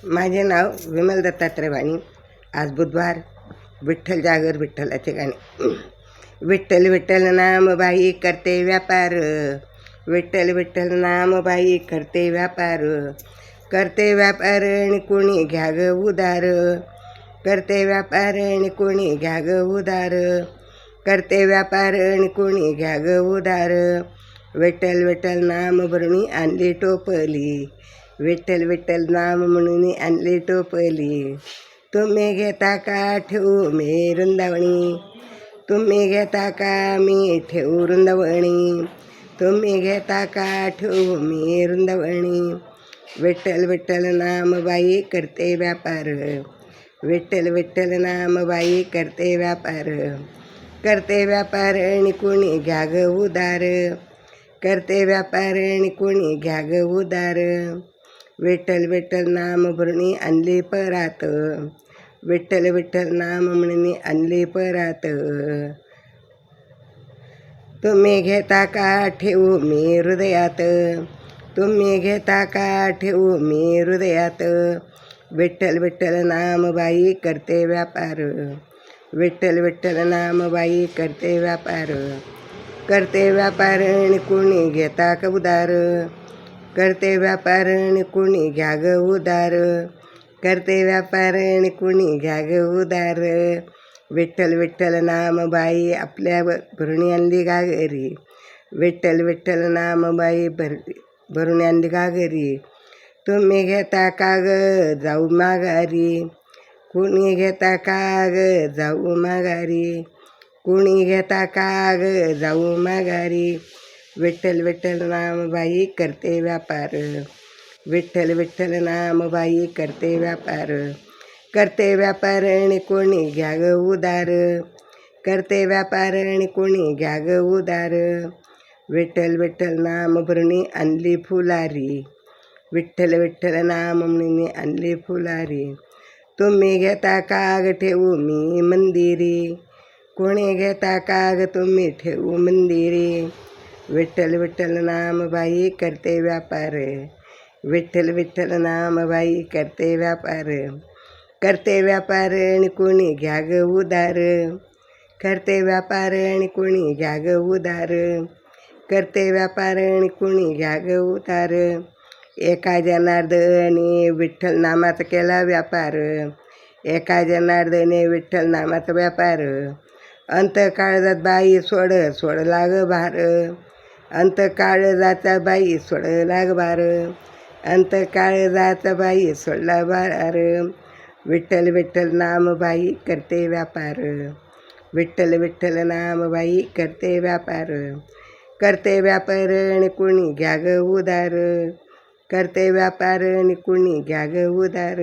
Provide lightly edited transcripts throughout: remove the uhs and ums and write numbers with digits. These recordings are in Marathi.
माझे नाव विमल दत्तात्रय वाणी. आज बुधवार. विठ्ठल जागर विठ्ठलाचे गाणे. विठ्ठल विठ्ठल नाम बाई करते व्यापार, विठ्ठल विठ्ठल नाम बाई करते व्यापार. करते व्यापार आणि कोणी घ्या ग उदार, करते व्यापार आणि कोणी घ्या ग उदार, करते व्यापार आणि कोणी घ्या ग उदार. विठ्ठल विठ्ठल नाम भरणी आणली टोपली, विठ्ठल विठ्ठल नाम म्हणून आणली टोपली. तुम्ही घेता का ठेवू मी वृंदावणी, तुम्ही घेता का मी ठेवू वृंदावणी, तुम्ही घेता का ठेवू मी वृंदावणी. विठ्ठल विठ्ठल नाम बाई करते व्यापार, विठ्ठल विठ्ठल नाम बाई करते व्यापार. करते व्यापार आणि कोणी घ्या ग उदार, करते व्यापार आणि कोणी घ्या ग उदार. विठ्ठल विठ्ठल नाम भरणी आणली परात, विठ्ठल विठ्ठल नाम म्हणून आणली परात. तुम्ही घेता का ठेवू मी हृदयात, तुम्ही घेता का ठेवू मी हृदयात. विठ्ठल विठ्ठल नाम बाई करते व्यापार, विठ्ठल विठ्ठल नाम बाई करते व्यापार. करते व्यापार आणि कोणी घेता का उदार, करते व्यापार आणि कोणी घ्या ग उदार, करते व्यापार आणि कोणी घ्या ग उदार. विठ्ठल विठ्ठल नाम बाई आपल्या भरणी आणली घागरी, विठ्ठल विठ्ठल नाम बाई भरून आणली घागरी. तुम्ही घेता का ग जाऊ माघारी, कोणी घेता का ग जाऊ माघारी, कोणी घेता का ग जाऊ माघारी. विठ्ठल विठ्ठल नाम बाई करते व्यापार, विठ्ठल विठ्ठल नाम बाई करते व्यापार. करते व्यापार आणि कोणी घ्या ग उदार, करते व्यापार आणि कोणी घ्या ग उदार. विठ्ठल विठ्ठल नाम भरणी आणली फुलारी, विठ्ठल विठ्ठल नाम म्हणून आणली फुलारी. तुम्ही घेता का ग ठेवू मी मंदिरी, कोणी घेता का ग तुम्ही ठेवू मंदिरी. विठ्ठल विठ्ठल नाम बाई करते व्यापार, विठ्ठल विठ्ठल नाम बाई करते व्यापार. करते व्यापार आणि कोणी घ्या ग उदार, करते व्यापार आणि कोणी घ्या ग उदार, करते व्यापार आणि कोणी घ्या ग उदार. एका जनार्दने विठ्ठल नामाचा केला व्यापार, एका जनार्दने विठ्ठल नामाचा व्यापार. अंत काळजात बाई सोड सोड लाग भार, अंत काळजाचा बाई सोड लाग भार, अंत काळजाचा बाई सोडला भार. विठ्ठल विठ्ठल नाम बाई करते व्यापार, विठ्ठल विठ्ठल नाम बाई करते व्यापार. करते व्यापार आणि कोणी घ्या ग उदार, करते व्यापार आणि कोणी घ्या ग उदार,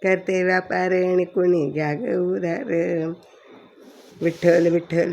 करते व्यापार आणि कोणी घ्या ग उदार. विठ्ठल विठ्ठल.